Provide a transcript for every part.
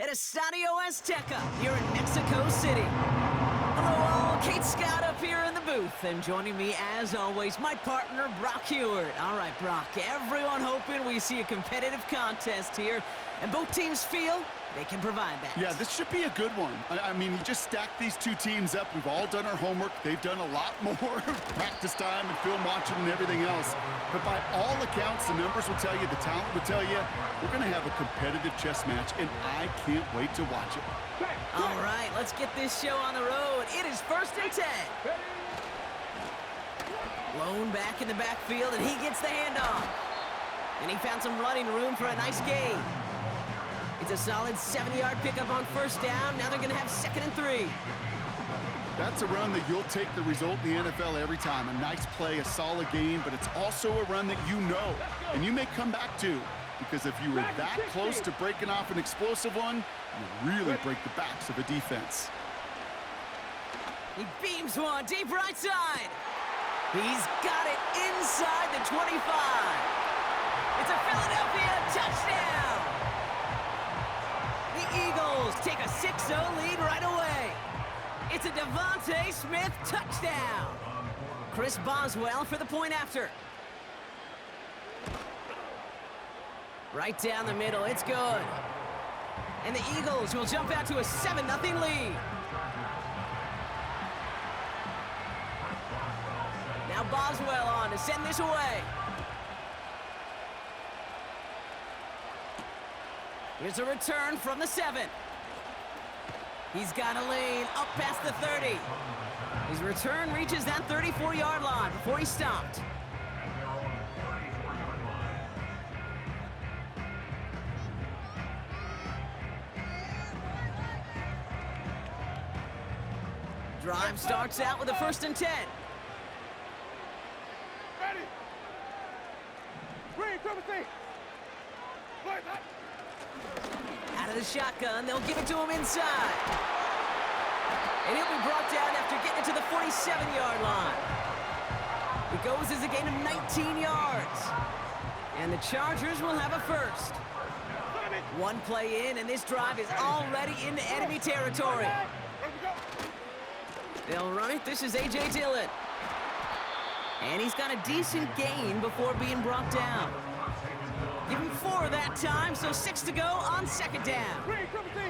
at Estadio Azteca here in Mexico City. Hello all, Kate Scott up here in the booth, and joining me as always, my partner Brock Heward. All right, Brock, everyone hoping we see a competitive contest here, and both teams feel they can provide that. Yeah, this should be a good one. I mean, you just stack these two teams up. We've all done our homework. They've done a lot more practice time and film watching and everything else. But by all accounts, the numbers will tell you, the talent will tell you, we're going to have a competitive chess match, and I can't wait to watch it. All right, let's get this show on the road. It is 1st and 10. Lone back in the backfield, and he gets the handoff. And he found some running room for a nice gain. It's a solid 70-yard pickup on 1st down. Now they're going to have 2nd and 3. That's a run that you'll take the result in the NFL every time. A nice play, a solid gain, but it's also a run that you know, and you may come back to. Because if you were that close to breaking off an explosive one, you really break the backs of a defense. He beams one deep right side. He's got it inside the 25. It's a Philadelphia touchdown. The Eagles take a 6-0 lead right away. It's a Devontae Smith touchdown. Chris Boswell for the point after. Right down the middle, it's good. And the Eagles will jump out to a 7-0 lead. Now Boswell on to send this away. Here's a return from the 7. He's got a lane up past the 30. His return reaches that 34-yard line before he's stopped. Drive starts out with a 1st and 10. Ready. Green, cover C. Out of the shotgun, they'll give it to him inside. And he'll be brought down after getting it to the 47-yard line. It goes as a gain of 19 yards. And the Chargers will have a 1st. One play in, and this drive is already into enemy territory. They'll run it. This is A.J. Dillon. And he's got a decent gain before being brought down. Give him 4 that time, so 6 to go on 2nd down. Green, cover C.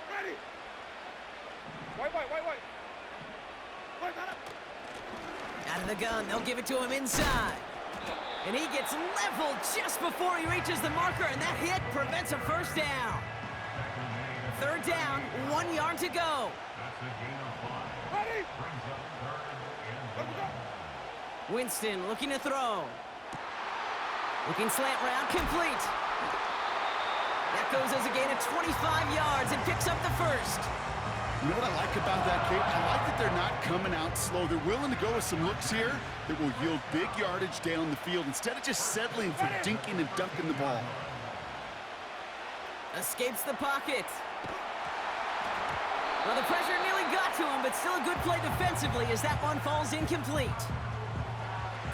Ready. White. Out of the gun, they'll give it to him inside. And he gets leveled just before he reaches the marker, and that hit prevents a 1st down. 3rd down, 1 yard to go. Ready. Winston looking to throw. Looking slant route, complete. That goes as a gain of 25 yards and picks up the 1st. You know what I like about that, Kate? I like that they're not coming out slow. They're willing to go with some looks here that will yield big yardage down the field instead of just settling for dinking and dunking the ball. Escapes the pocket. Well, the pressure nearly got to him, but still a good play defensively as that one falls incomplete.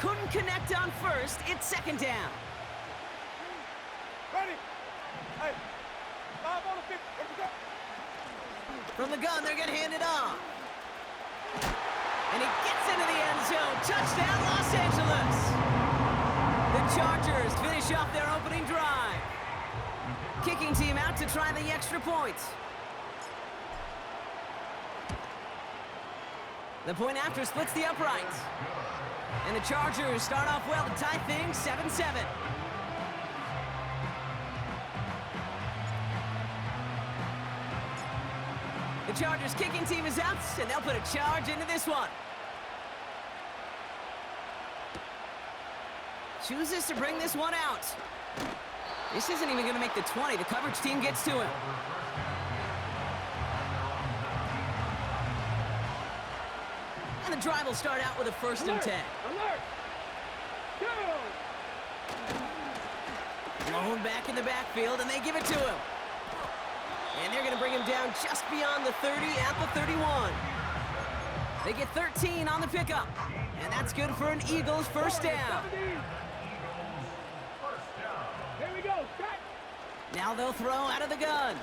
Couldn't connect on 1st. It's 2nd down. Ready. Hey. 5 on the 50. Where we go? From the gun, they're going to hand it off. And he gets into the end zone. Touchdown, Los Angeles. The Chargers finish off their opening drive. Kicking team out to try the extra point. The point after splits the uprights. And the Chargers start off well to tie things 7-7. The Chargers kicking team is out, and they'll put a charge into this one. Chooses to bring this one out. This isn't even going to make the 20. The coverage team gets to him. And the drive will start out with a 1st and 10. Alert. Go. Lone back in the backfield, and they give it to him. And they're going to bring him down just beyond the 30 at the 31. They get 13 on the pickup. And that's good for an Eagles 1st down. Here we go. Now they'll throw out of the gun.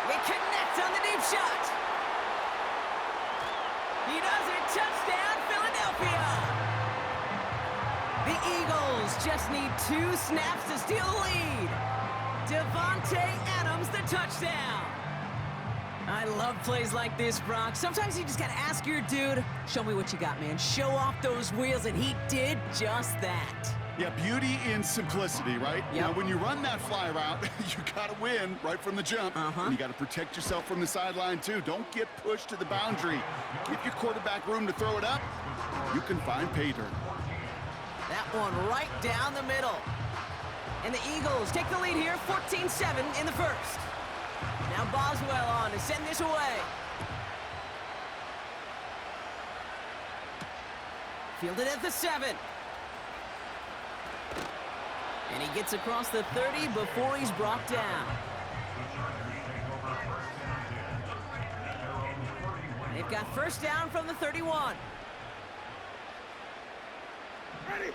They connect on the deep shot. He does it. Touchdown, Philadelphia. The Eagles just need 2 snaps to steal the lead. Devontae Adams, the touchdown. I love plays like this, Brock. Sometimes you just gotta ask your dude, show me what you got, man. Show off those wheels, and he did just that. Yeah, beauty in simplicity, right? Yep. Now, when you run that fly route, you got to win right from the jump. And you got to protect yourself from the sideline, too. Don't get pushed to the boundary. Give your quarterback room to throw it up. You can find pay dirt. That one right down the middle. And the Eagles take the lead here, 14-7 in the first. Now Boswell on to send this away. Fielded at the 7. And he gets across the 30 before he's brought down. They've got first down from the 31. Ready.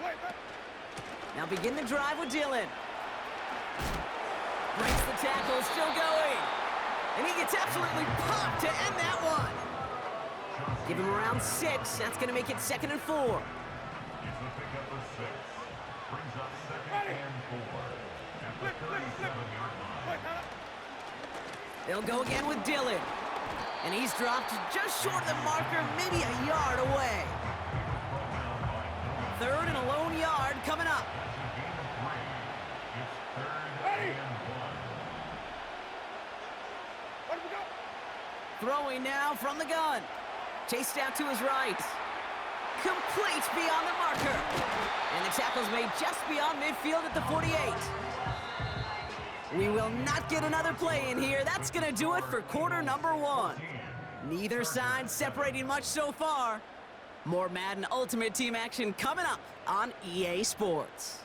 Wait. Now begin the drive with Dillon. Breaks the tackle, still going. And he gets absolutely popped to end that one. Give him around 6. That's going to make it 2nd and 4. Ready. Flip. Wait, They'll go again with Dillon. And he's dropped just short of the marker, maybe a yard away. 3rd and a lone yard coming up. Ready. Where do we go? Throwing now from the gun. Chased out to his right. Complete beyond the marker. And the tackle's made just beyond midfield at the 48. We will not get another play in here. That's going to do it for quarter number 1. Neither side separating much so far. More Madden Ultimate Team action coming up on EA Sports.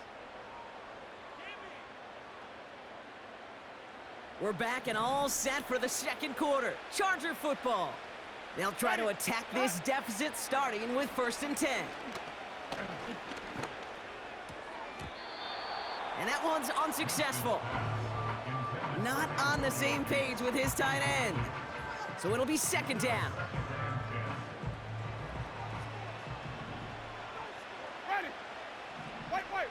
We're back and all set for the second quarter. Charger football. They'll try to attack this deficit starting with 1st and 10. And that one's unsuccessful. Not on the same page with his tight end. So it'll be 2nd down. Ready. Wait. Where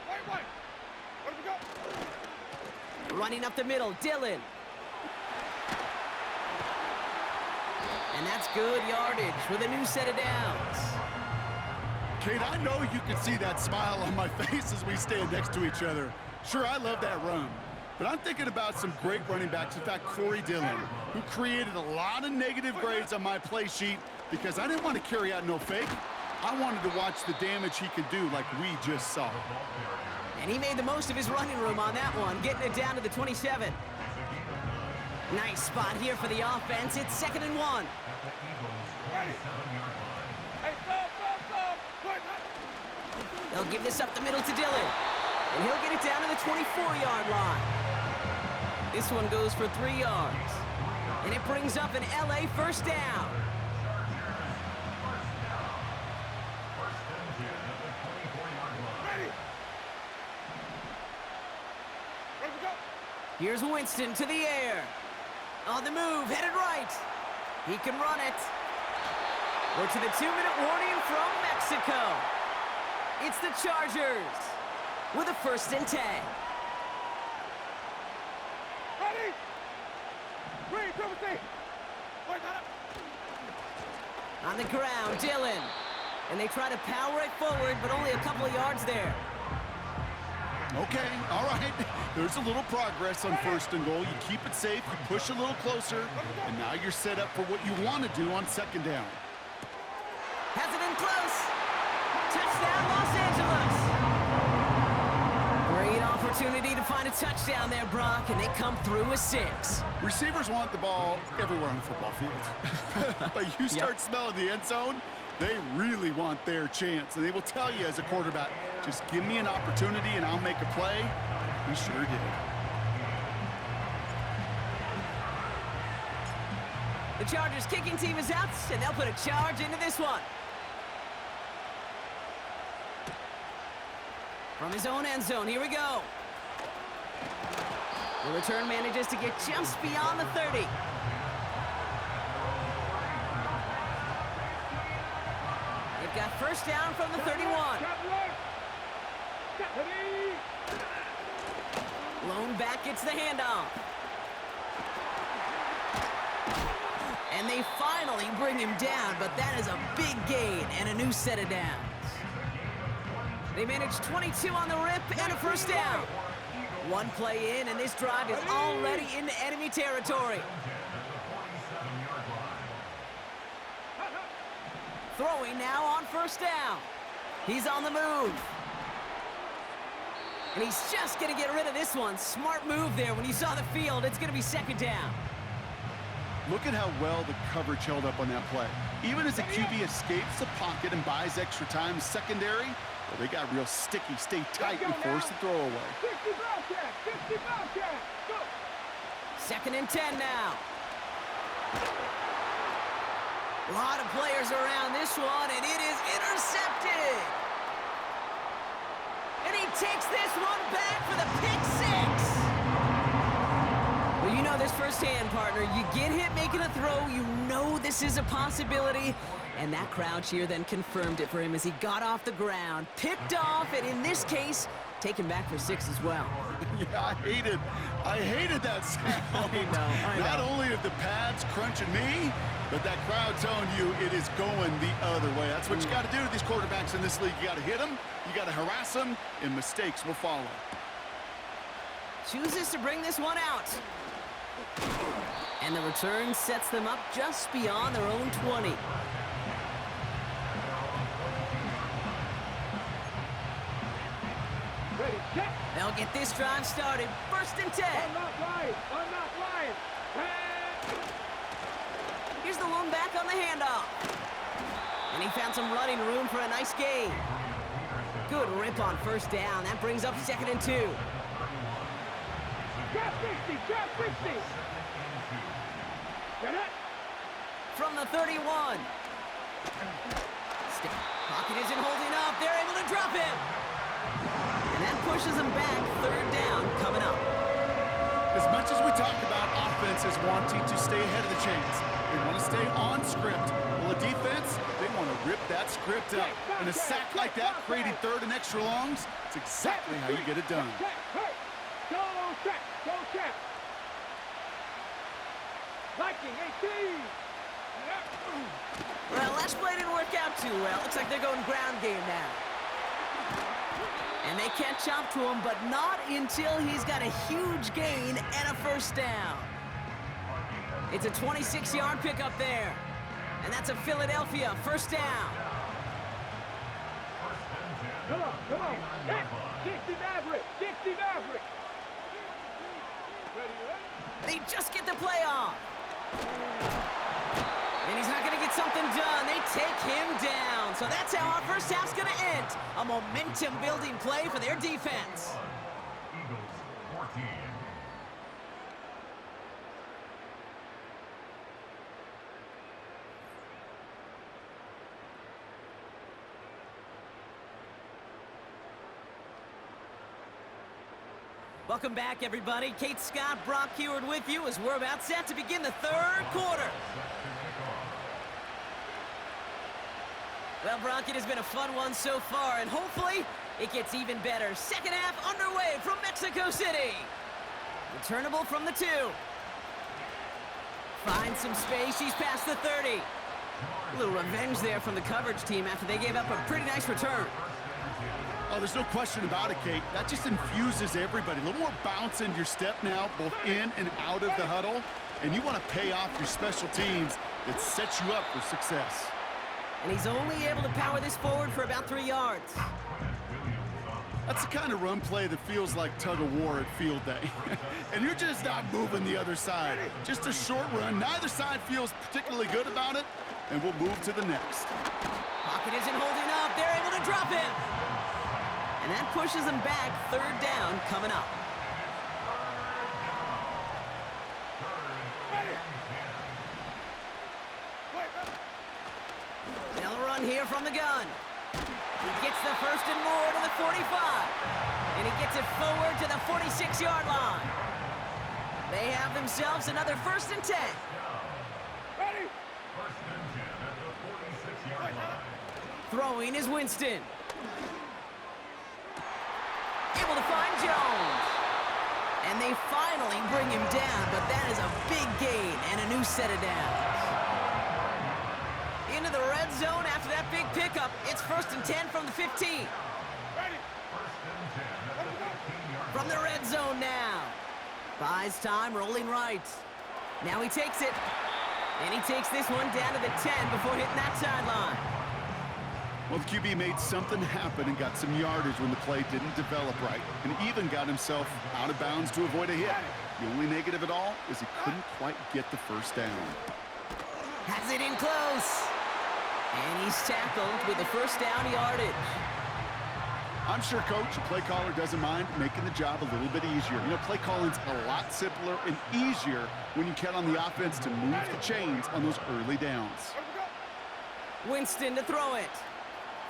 do we go? Running up the middle, Dillon. And that's good yardage with a new set of downs. Kate, I know you can see that smile on my face as we stand next to each other. Sure, I love that run. But I'm thinking about some great running backs. In fact, Corey Dillon, who created a lot of negative grades on my play sheet because I didn't want to carry out no fake. I wanted to watch the damage he could do like we just saw. And he made the most of his running room on that one, getting it down to the 27. Nice spot here for the offense. It's 2nd and 1. Ready. Hey, stop. Wait. They'll give this up the middle to Dillon. And he'll get it down to the 24-yard line. This one goes for 3 yards. And it brings up an LA first down. Ready. Where do we go? Here's Winston to the air. On the move, headed right. He can run it. We're to the 2-minute warning from Mexico. It's the Chargers with a 1st and 10. Ready. 3, 2, 3. Wait, On the ground, Dillon. And they try to power it forward, but only a couple of yards there. Okay, all right. There's a little progress on 1st and goal. You keep it safe, you push a little closer, and now you're set up for what you want to do on 2nd down. Has it in close. Touchdown, Los Angeles. Great opportunity to find a touchdown there, Brock, and they come through with 6. Receivers want the ball everywhere on the football field. But you start smelling the end zone, they really want their chance. And they will tell you as a quarterback, just give me an opportunity and I'll make a play. We sure did. The Chargers kicking team is out, and they'll put a charge into this one. From his own end zone, here we go. The return manages to get just beyond the 30. They've got first down from the 31. Lone back gets the handoff. And they finally bring him down, but that is a big gain and a new set of downs. They managed 22 on the rip and a first down. One play in, and this drive is already into enemy territory. Throwing now on first down. He's on the move. And he's just going to get rid of this one. Smart move there. When you saw the field, it's going to be second down. Look at how well the coverage held up on that play. Even as the QB escapes the pocket and buys extra time secondary, well, they got real sticky, stay tight, and force the throw away. 60 Bobcat! 60 Bobcat! Go! Second and 10 now. A lot of players around this one, and it is intercepted. And he takes this one back for the pick six. Well, you know this firsthand, partner. You get hit making a throw, you know this is a possibility. And that crowd cheer then confirmed it for him as he got off the ground, picked off, and in this case, taken back for six as well. Yeah, I hated that sound. I know. Not only are the pads crunching me, but that crowd telling you it is going the other way. That's what you got to do to these quarterbacks in this league. You got to hit them, you got to harass them, and mistakes will follow. Chooses to bring this one out. And the return sets them up just beyond their own 20. Ready, check! They'll get this drive started. First and 10. I'm not lying! I'm not lying! Here's the lone back on the handoff. And he found some running room for a nice gain. Good rip on first down. That brings up second and 2. Trap 60! Trap 60! Get it? From the 31. Pocket isn't holding up. They're able to drop it. And that pushes them back. Third down coming up. As much as we talk about offenses wanting to stay ahead of the chains, they want to stay on script. Well, a defense, they want to rip that script up. And a sack like that, creating third and extra longs, it's exactly how you get it done. Check! Hey! Go check! Go check! Viking 18! Well, last play didn't work out too well. Looks like they're going ground game now. And they catch up to him, but not until he's got a huge gain and a first down. It's a 26-yard pickup there. And that's a Philadelphia first down. Come on! Check! 60 Maverick! 60 Maverick! They just get the play off. And he's not going to get something done. They take him down. So that's how our first half's going to end. A momentum-building play for their defense. Eagles 14. Welcome back, everybody. Kate Scott, Brock Heward with you as we're about set to begin the third quarter. Well, Brock, it has been a fun one so far, and hopefully it gets even better. Second half underway from Mexico City. Returnable from the 2. Finds some space. She's past the 30. A little revenge there from the coverage team after they gave up a pretty nice return. Oh, there's no question about it, Kate. That just infuses everybody. A little more bounce in your step now, both in and out of the huddle. And you want to pay off your special teams that sets you up for success. And he's only able to power this forward for about 3 yards. That's the kind of run play that feels like tug-of-war at field day. And you're just not moving the other side. Just a short run. Neither side feels particularly good about it, and we'll move to the next. Pocket isn't holding up. They're able to drop it. And that pushes them back. Third down coming up. They'll run here from the gun. He gets the first and more to the 45. And he gets it forward to the 46-yard line. They have themselves another 1st and 10. Ready? First and 10 at the 46-yard line. Throwing is Winston. Able to find Jones. And they finally bring him down, but that is a big gain and a new set of downs. Into the red zone after that big pickup. It's 1st and 10 from the 15. Ready? First and 10 at the 15-yard From the red zone now. Buys time, rolling right. Now he takes it. And he takes this one down to the 10 before hitting that sideline. Well, the QB made something happen and got some yardage when the play didn't develop right, and even got himself out of bounds to avoid a hit. The only negative at all is he couldn't quite get the first down. Has it in close. And he's tackled with the first down yardage. I'm sure Coach, the play caller, doesn't mind making the job a little bit easier. You know, play calling's a lot simpler and easier when you count on the offense to move the chains on those early downs. Winston to throw it.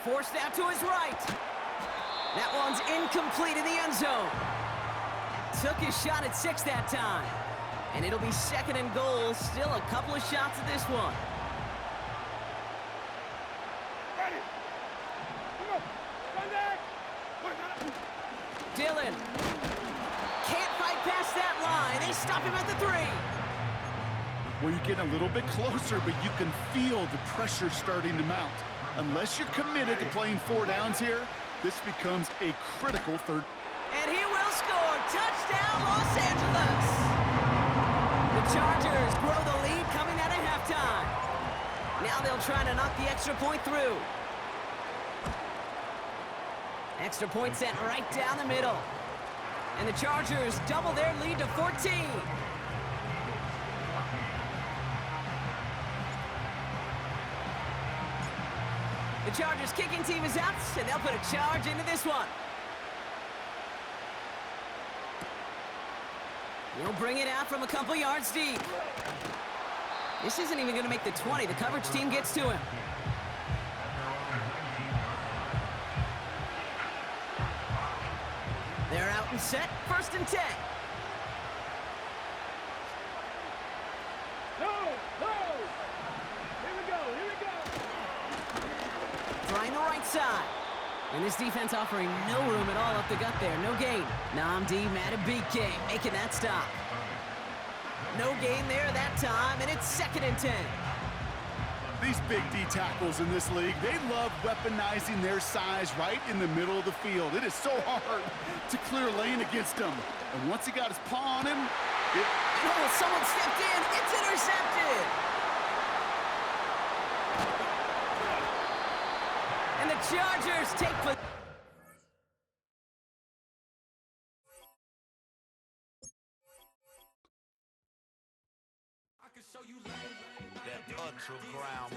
Forced out to his right. That one's incomplete in the end zone. Took his shot at 6 that time. And it'll be 2nd and goal. Still a couple of shots at this one. Ready? Come on. Sunday. Dillon. Can't fight past that line. They stop him at the 3. Well, you're getting a little bit closer, but you can feel the pressure starting to mount. Unless you're committed to playing 4 downs here, this becomes a critical third. And he will score. Touchdown, Los Angeles. The Chargers grow the lead coming out of halftime. Now they'll try to knock the extra point through. Extra point sent right down the middle. And the Chargers double their lead to 14. The Chargers kicking team is out, and they'll put a charge into this one. He'll bring it out from a couple yards deep. This isn't even going to make the 20. The coverage team gets to him. They're out and set. 1st and 10. No! No! Here we go! Here we go! Trying the right side. And this defense offering no room at all up the gut there. No gain. Nnamdi Madubuike making that stop. No gain there that time, and it's 2nd and 10. These big D tackles in this league, they love weaponizing their size right in the middle of the field. It is so hard to clear lane against them. And once he got his paw on him, Oh, someone stepped in. It's intercepted. And the Chargers take possession. That ground